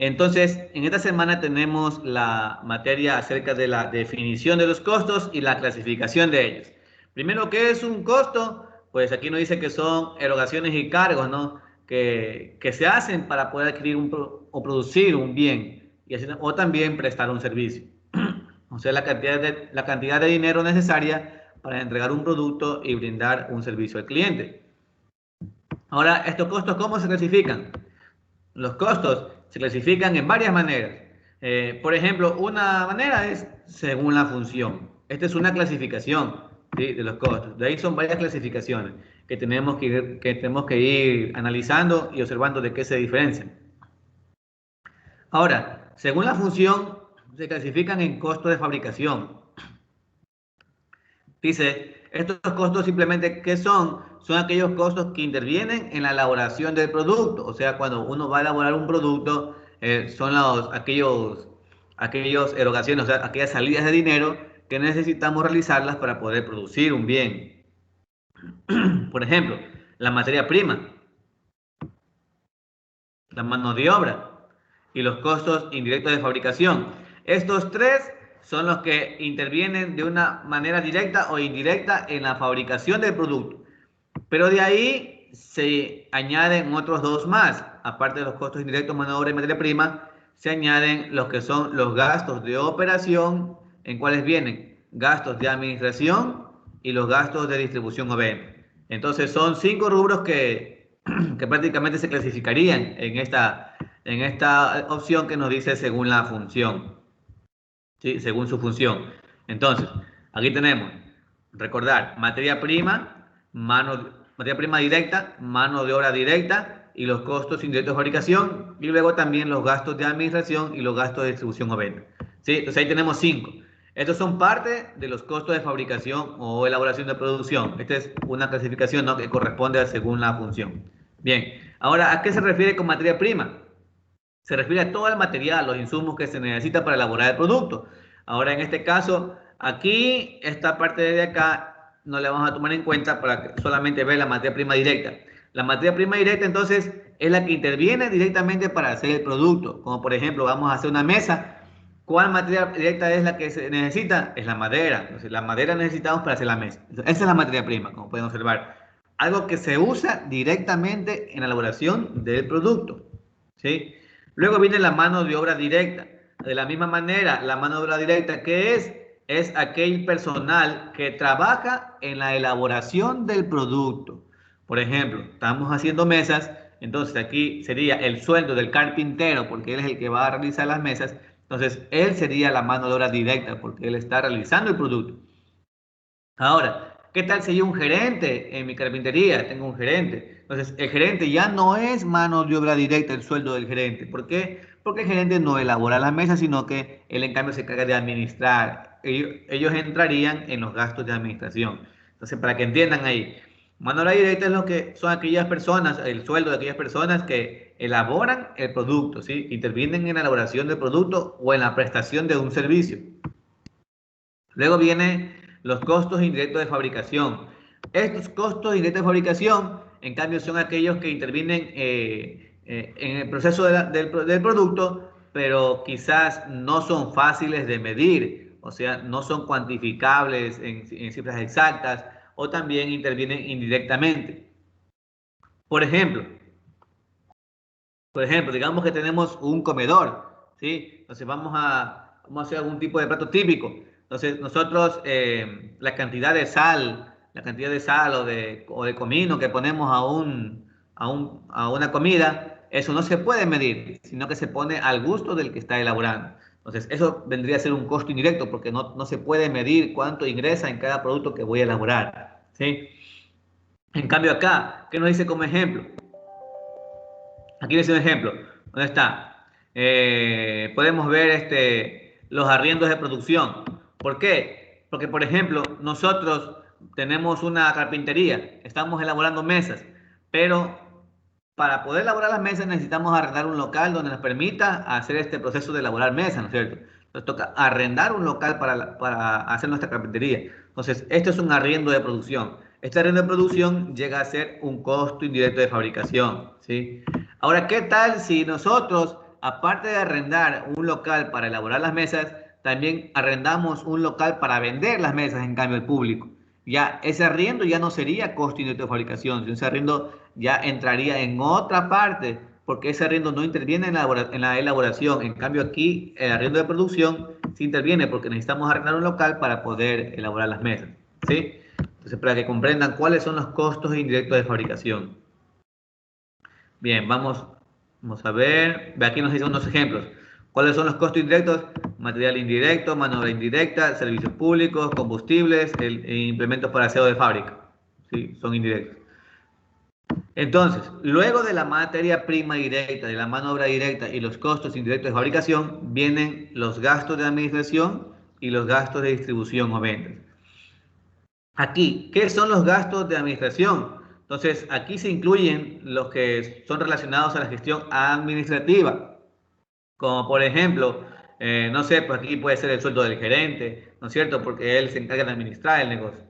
Entonces, en esta semana tenemos la materia acerca de la definición de los costos y la clasificación de ellos. Primero, ¿qué es un costo? Pues aquí nos dice que son erogaciones y cargos, ¿no? Que se hacen para poder adquirir o producir un bien y así, o también prestar un servicio. O sea, la cantidad de dinero necesaria para entregar un producto y brindar un servicio al cliente. Ahora, ¿estos costos cómo se clasifican? Los costos se clasifican en varias maneras. Por ejemplo, una manera es según la función. Esta es una clasificación, ¿sí?, de los costos. De ahí son varias clasificaciones que tenemos que ir analizando y observando de qué se diferencian. Ahora, según la función, se clasifican en costos de fabricación. Dice, estos costos simplemente, ¿qué son? Son aquellos costos que intervienen en la elaboración del producto. O sea, cuando uno va a elaborar un producto, son aquellos erogaciones, o sea, aquellas salidas de dinero que necesitamos realizarlas para poder producir un bien. Por ejemplo, la materia prima, la mano de obra y los costos indirectos de fabricación. Estos tres son los que intervienen de una manera directa o indirecta en la fabricación del producto. Pero de ahí se añaden otros dos más. Aparte de los costos indirectos, mano de obra y materia prima, se añaden los que son los gastos de operación, en cuáles vienen gastos de administración y los gastos de distribución o venta. Entonces son 5 rubros que prácticamente se clasificarían en esta opción que nos dice según la función, ¿sí?, según su función. Entonces, aquí tenemos, recordar, materia prima directa, mano de obra directa y los costos indirectos de fabricación, y luego también los gastos de administración y los gastos de distribución o venta. ¿Sí? Entonces ahí tenemos 5. Estos son parte de los costos de fabricación o elaboración de producción. Esta es una clasificación, ¿no?, que corresponde a según la función. Bien, ahora, ¿a qué se refiere con materia prima? Se refiere a todo el material, los insumos que se necesitan para elaborar el producto. Ahora, en este caso, aquí, esta parte de acá, no le vamos a tomar en cuenta para solamente ver la materia prima directa. La materia prima directa, entonces, es la que interviene directamente para hacer el producto. Como por ejemplo, vamos a hacer una mesa. ¿Cuál materia directa es la que se necesita? Es la madera. Entonces, la madera necesitamos para hacer la mesa. Entonces, esa es la materia prima, como pueden observar. Algo que se usa directamente en la elaboración del producto, ¿sí? Luego viene la mano de obra directa. De la misma manera, la mano de obra directa, ¿qué es? Es aquel personal que trabaja en la elaboración del producto. Por ejemplo, estamos haciendo mesas, entonces aquí sería el sueldo del carpintero, porque él es el que va a realizar las mesas. Entonces, él sería la mano de obra directa, porque él está realizando el producto. Ahora, ¿qué tal si hay un gerente en mi carpintería? Tengo un gerente. Entonces, el gerente ya no es mano de obra directa el sueldo del gerente. ¿Por qué? Porque el gerente no elabora las mesas, sino que él en cambio se encarga de administrar. Ellos entrarían en los gastos de administración. Entonces, para que entiendan ahí, mano de obra directa es lo que son aquellas personas, el sueldo de aquellas personas que elaboran el producto, ¿sí? Intervienen en la elaboración del producto o en la prestación de un servicio. Luego vienen los costos indirectos de fabricación. Estos costos indirectos de fabricación, en cambio, son aquellos que intervienen en el proceso del producto, pero quizás no son fáciles de medir, o sea, no son cuantificables en cifras exactas, o también intervienen indirectamente. Por ejemplo, digamos que tenemos un comedor, ¿sí? Entonces vamos a hacer algún tipo de plato típico. Entonces nosotros, la cantidad de sal o de comino que ponemos a una comida, eso no se puede medir, sino que se pone al gusto del que está elaborando. Entonces eso vendría a ser un costo indirecto porque no se puede medir cuánto ingresa en cada producto que voy a elaborar, ¿sí? En cambio acá, ¿qué nos dice como ejemplo? Aquí les doy un ejemplo. ¿Dónde está? Podemos ver los arriendos de producción. ¿Por qué? Porque, por ejemplo, nosotros tenemos una carpintería, estamos elaborando mesas, pero para poder elaborar las mesas necesitamos arrendar un local donde nos permita hacer este proceso de elaborar mesas, ¿no es cierto? Nos toca arrendar un local para hacer nuestra carpintería. Entonces, esto es un arriendo de producción. Este arriendo de producción llega a ser un costo indirecto de fabricación, ¿sí? Ahora, ¿qué tal si nosotros aparte de arrendar un local para elaborar las mesas, también arrendamos un local para vender las mesas en cambio al público. Ya ese arriendo ya no sería costo indirecto de fabricación, sino ese arriendo ya entraría en otra parte, porque ese arriendo no interviene en la elaboración. En cambio aquí el arriendo de producción sí interviene porque necesitamos arrendar un local para poder elaborar las mesas, ¿sí? Entonces, para que comprendan cuáles son los costos indirectos de fabricación. Bien, vamos a ver. Aquí nos dicen unos ejemplos. ¿Cuáles son los costos indirectos? Material indirecto, mano de obra indirecta, servicios públicos, combustibles, implementos para aseo de fábrica. ¿Sí? Son indirectos. Entonces, luego de la materia prima directa, de la mano de obra directa y los costos indirectos de fabricación, vienen los gastos de administración y los gastos de distribución o ventas. Aquí, ¿qué son los gastos de administración? Entonces, aquí se incluyen los que son relacionados a la gestión administrativa, como por ejemplo, no sé, pues aquí puede ser el sueldo del gerente, ¿no es cierto? Porque él se encarga de administrar el negocio.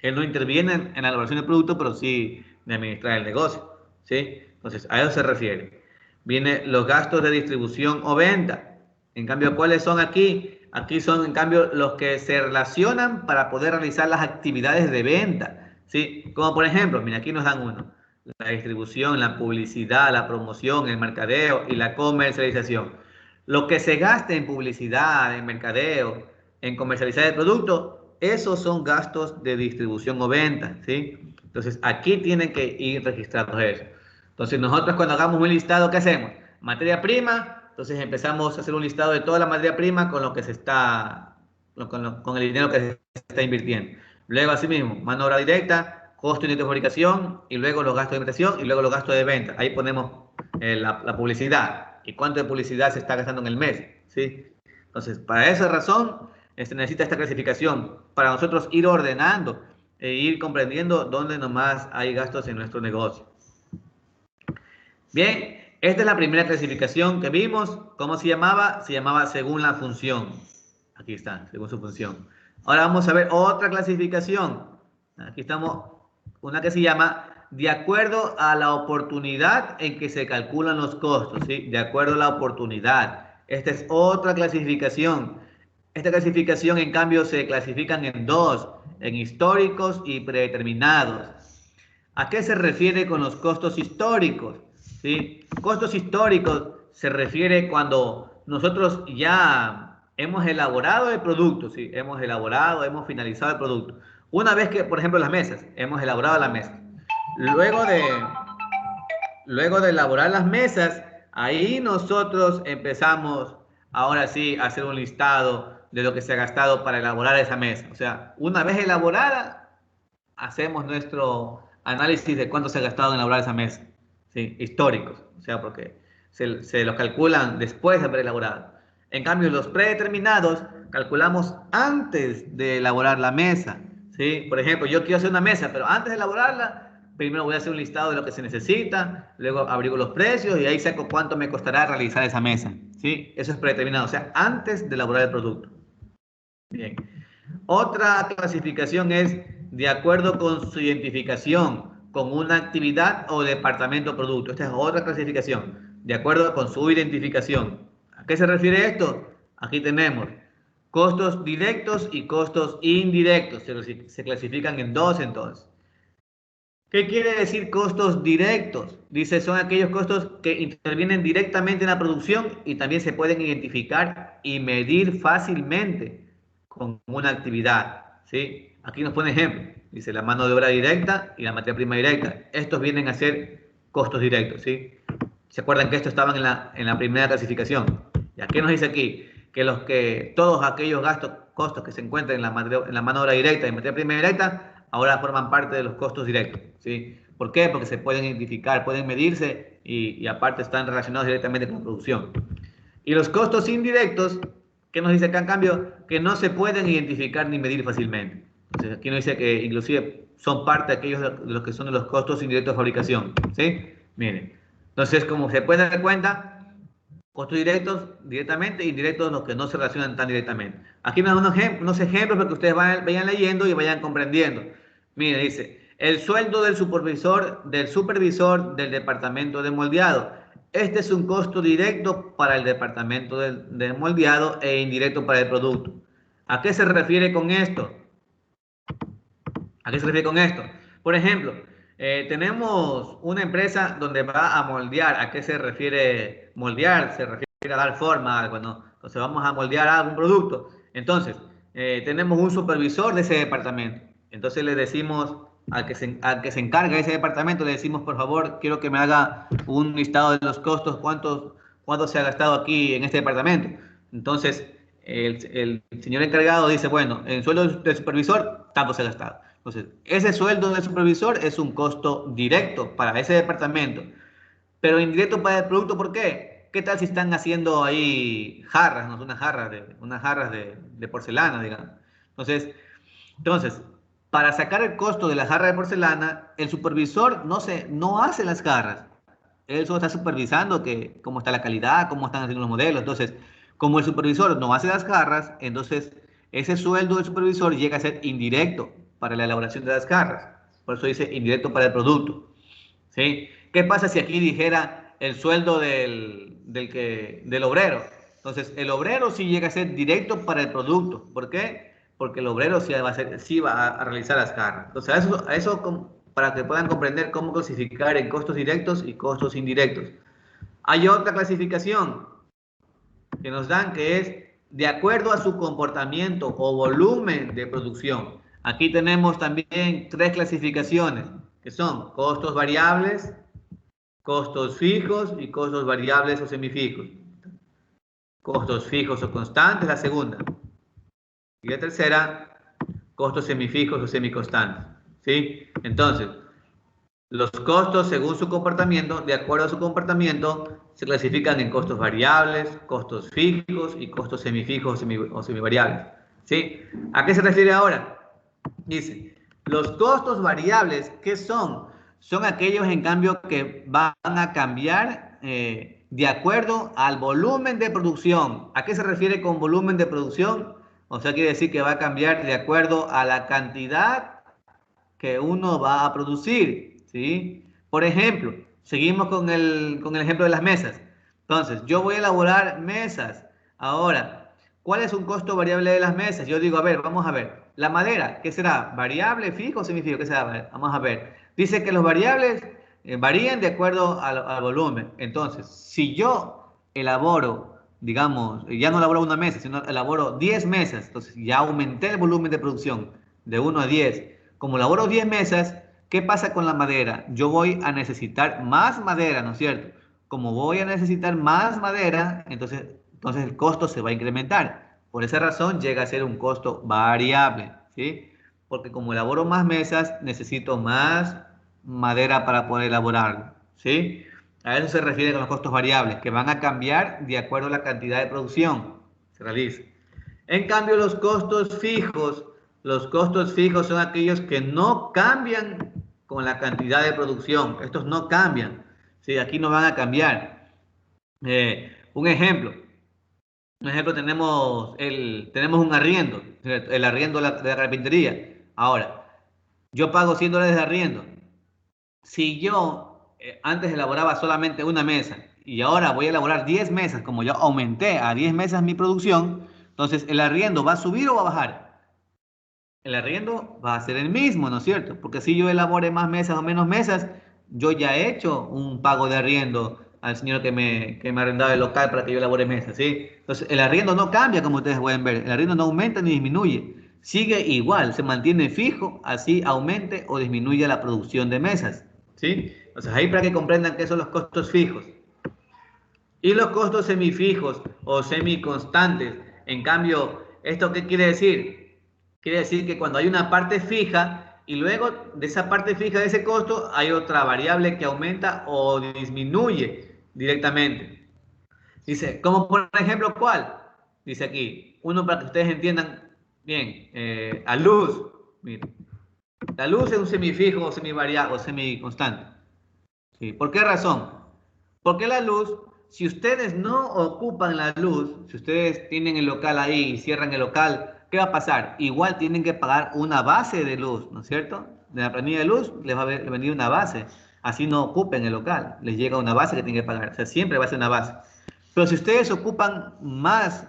Él no interviene en la elaboración del producto, pero sí de administrar el negocio, ¿sí? Entonces, a eso se refiere. Vienen los gastos de distribución o venta. En cambio, ¿cuáles son aquí? Aquí son, en cambio, los que se relacionan para poder realizar las actividades de venta, ¿sí? Como por ejemplo, mira, aquí nos dan uno. La distribución, la publicidad, la promoción, el mercadeo y la comercialización. Lo que se gaste en publicidad, en mercadeo, en comercializar el producto, esos son gastos de distribución o venta, ¿sí? Entonces, aquí tienen que ir registrados eso. Entonces, nosotros cuando hagamos un listado, ¿qué hacemos? Materia prima, entonces empezamos a hacer un listado de toda la materia prima con lo que se está, con el dinero que se está invirtiendo. Luego, asimismo, mano de obra directa, costo de fabricación, y luego los gastos de inversión, y luego los gastos de venta. Ahí ponemos la publicidad y cuánto de publicidad se está gastando en el mes, ¿sí? Entonces, para esa razón, se necesita esta clasificación para nosotros ir ordenando e ir comprendiendo dónde nomás hay gastos en nuestro negocio. Bien, esta es la primera clasificación que vimos. ¿Cómo se llamaba? Se llamaba según la función. Aquí está, según su función. Ahora vamos a ver otra clasificación. Aquí estamos, una que se llama de acuerdo a la oportunidad en que se calculan los costos, ¿sí? De acuerdo a la oportunidad. Esta es otra clasificación. Esta clasificación, en cambio, se clasifican en dos, en históricos y predeterminados. ¿A qué se refiere con los costos históricos? ¿Sí? Costos históricos se refiere cuando nosotros ya hemos elaborado el producto, ¿sí? Hemos elaborado, hemos finalizado el producto. Una vez que, por ejemplo, las mesas, hemos elaborado la mesa. Luego de elaborar las mesas, ahí nosotros empezamos, ahora sí, a hacer un listado de lo que se ha gastado para elaborar esa mesa. O sea, una vez elaborada, hacemos nuestro análisis de cuánto se ha gastado en elaborar esa mesa, ¿sí? Históricos, o sea, porque se los calculan después de haber elaborado. En cambio, los predeterminados calculamos antes de elaborar la mesa, ¿sí? Por ejemplo, yo quiero hacer una mesa, pero antes de elaborarla, primero voy a hacer un listado de lo que se necesita, luego abrigo los precios y ahí saco cuánto me costará realizar esa mesa, ¿sí? Eso es predeterminado, o sea, antes de elaborar el producto. Bien. Otra clasificación es de acuerdo con su identificación con una actividad o departamento producto. Esta es otra clasificación, de acuerdo con su identificación. ¿A qué se refiere esto? Aquí tenemos costos directos y costos indirectos. Se clasifican en dos entonces. ¿Qué quiere decir costos directos? Dice, son aquellos costos que intervienen directamente en la producción y también se pueden identificar y medir fácilmente con una actividad, ¿sí? Aquí nos pone ejemplo. Dice la mano de obra directa y la materia prima directa. Estos vienen a ser costos directos, ¿sí? ¿Se acuerdan que esto estaba en la primera clasificación? ¿Y qué nos dice aquí? Que todos aquellos costos que se encuentran en la mano de obra directa y materia prima directa ahora forman parte de los costos directos, ¿sí? ¿Por qué? Porque se pueden identificar, pueden medirse y aparte están relacionados directamente con la producción. Y los costos indirectos, ¿qué nos dice acá en cambio? Que no se pueden identificar ni medir fácilmente. Entonces aquí nos dice que inclusive son parte de aquellos de los que son de los costos indirectos de fabricación, ¿sí? Miren, entonces como se pueden dar cuenta, costos directos directamente, indirectos los que no se relacionan tan directamente. Aquí me dan unos ejemplos para que ustedes vayan leyendo y vayan comprendiendo. Mire, dice, el sueldo del supervisor del departamento de moldeado. este es un costo directo para el departamento de moldeado e indirecto para el producto. ¿A qué se refiere con esto? ¿A qué se refiere con esto? Por ejemplo, tenemos una empresa donde va a moldear. ¿A qué se refiere moldear? Se refiere a dar forma a algo, ¿no? Entonces vamos a moldear algún producto. Entonces, tenemos un supervisor de ese departamento. Entonces le decimos al que se encarga de ese departamento, le decimos, por favor, quiero que me haga un listado de los costos, cuánto se ha gastado aquí en este departamento. Entonces, el señor encargado dice, bueno, en sueldo del supervisor, tanto se ha gastado. Entonces, ese sueldo del supervisor es un costo directo para ese departamento, pero indirecto para el producto. ¿Por qué? ¿Qué tal si están haciendo ahí jarras, ¿no? Unas jarras de porcelana, digamos? Entonces, para sacar el costo de la jarra de porcelana, el supervisor no hace las jarras. Él solo está supervisando cómo está la calidad, cómo están haciendo los modelos. Entonces, como el supervisor no hace las jarras, entonces ese sueldo del supervisor llega a ser indirecto para la elaboración de las jarras. Por eso dice indirecto para el producto. ¿Sí? ¿Qué pasa si aquí dijera el sueldo del obrero? Entonces, el obrero sí llega a ser directo para el producto. ¿Por qué? Porque el obrero sí va a realizar las jarras. Entonces, eso para que puedan comprender cómo clasificar en costos directos y costos indirectos. Hay otra clasificación que nos dan, que es de acuerdo a su comportamiento o volumen de producción. Aquí tenemos también tres clasificaciones, que son costos variables, costos fijos y costos variables o semifijos. Costos fijos o constantes, la segunda. Y la tercera, costos semifijos o semiconstantes. ¿Sí? Entonces, los costos, según su comportamiento, de acuerdo a su comportamiento, se clasifican en costos variables, costos fijos y costos semifijos o semivariables. ¿Sí? ¿A qué se refiere ahora? Dice, los costos variables, ¿qué son? Son aquellos, en cambio, que van a cambiar de acuerdo al volumen de producción. ¿A qué se refiere con volumen de producción? O sea, quiere decir que va a cambiar de acuerdo a la cantidad que uno va a producir, ¿sí? Por ejemplo, seguimos con el ejemplo de las mesas. Entonces, yo voy a elaborar mesas. Ahora, ¿cuál es un costo variable de las mesas? Yo digo, a ver, vamos a ver. La madera, ¿qué será? ¿Variable, fijo o semifijo? ¿Qué será? A ver, vamos a ver. Dice que los variables varían de acuerdo al volumen. Entonces, si yo elaboro, digamos, ya no elaboro una mesa, sino elaboro 10 mesas, entonces ya aumenté el volumen de producción de 1 a 10. Como elaboro 10 mesas, ¿qué pasa con la madera? Yo voy a necesitar más madera, ¿no es cierto? Como voy a necesitar más madera, entonces el costo se va a incrementar. Por esa razón llega a ser un costo variable, ¿sí? Porque como elaboro más mesas, necesito más madera para poder elaborarlo, ¿sí? A eso se refiere con los costos variables, que van a cambiar de acuerdo a la cantidad de producción que se realiza. En cambio, los costos fijos son aquellos que no cambian con la cantidad de producción. Estos no cambian. ¿Sí? Aquí no van a cambiar. Un ejemplo. Tenemos un arriendo, el arriendo de la carpintería. Ahora, yo pago $100 de arriendo. Si yo antes elaboraba solamente una mesa y ahora voy a elaborar 10 mesas, como yo aumenté a 10 mesas mi producción, entonces el arriendo va a subir o va a bajar. El arriendo va a ser el mismo, ¿no es cierto? Porque si yo elabore más mesas o menos mesas, yo ya he hecho un pago de arriendo al señor que me ha arrendado el local para que yo elabore mesas, ¿sí? Entonces, el arriendo no cambia, como ustedes pueden ver. El arriendo no aumenta ni disminuye. Sigue igual, se mantiene fijo, así aumente o disminuya la producción de mesas, ¿sí? Entonces, ahí para que comprendan qué son los costos fijos. Y los costos semifijos o semiconstantes. En cambio, ¿esto qué quiere decir? Quiere decir que cuando hay una parte fija y luego de esa parte fija de ese costo hay otra variable que aumenta o disminuye directamente. Dice, como por ejemplo, ¿cuál? Dice aquí, uno para que ustedes entiendan bien, a luz. Miren, la luz es un semifijo o semivariable o semiconstante. ¿Sí? ¿Por qué razón? Porque la luz, si ustedes no ocupan la luz, si ustedes tienen el local ahí y cierran el local, ¿qué va a pasar? Igual tienen que pagar una base de luz, ¿no es cierto? De la planilla de luz les va a venir una base. Así no ocupen el local, les llega una base que tienen que pagar, o sea, siempre va a ser una base. Pero si ustedes ocupan más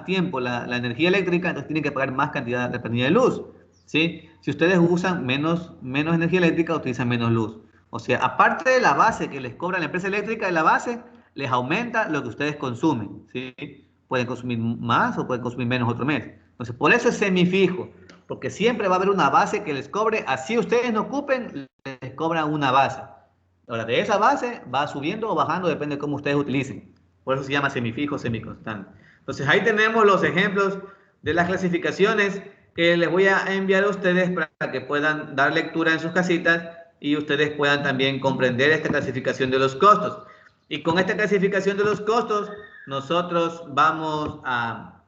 tiempo la energía eléctrica, entonces tienen que pagar más cantidad de dependiendo de luz, ¿sí? Si ustedes usan menos energía eléctrica, utilizan menos luz. O sea, aparte de la base que les cobra la empresa eléctrica, de la base les aumenta lo que ustedes consumen, ¿sí? Pueden consumir más o pueden consumir menos otro mes. Entonces, por eso es semifijo, porque siempre va a haber una base que les cobre, así ustedes no ocupen, les cobran una base. Ahora, de esa base va subiendo o bajando, depende de cómo ustedes utilicen. Por eso se llama semifijo, semiconstante. Entonces, ahí tenemos los ejemplos de las clasificaciones que les voy a enviar a ustedes para que puedan dar lectura en sus casitas y ustedes puedan también comprender esta clasificación de los costos. Y con esta clasificación de los costos, nosotros vamos a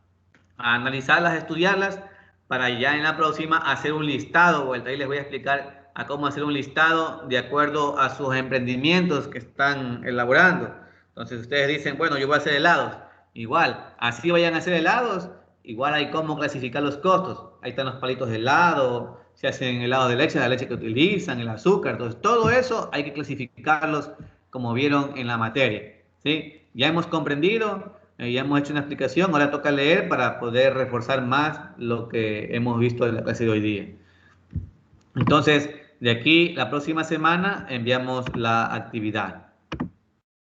analizarlas, a estudiarlas, para ya en la próxima hacer un listado. Ahí les voy a explicar a cómo hacer un listado de acuerdo a sus emprendimientos que están elaborando. Entonces ustedes dicen, bueno, yo voy a hacer helados. Igual, así vayan a hacer helados, igual hay cómo clasificar los costos. Ahí están los palitos de helado, se hacen helados de leche, la leche que utilizan, el azúcar. Entonces todo eso hay que clasificarlos como vieron en la materia, ¿sí? Ya hemos comprendido, ya hemos hecho una explicación, ahora toca leer para poder reforzar más lo que hemos visto en la clase de hoy día. Entonces, de aquí la próxima semana enviamos la actividad.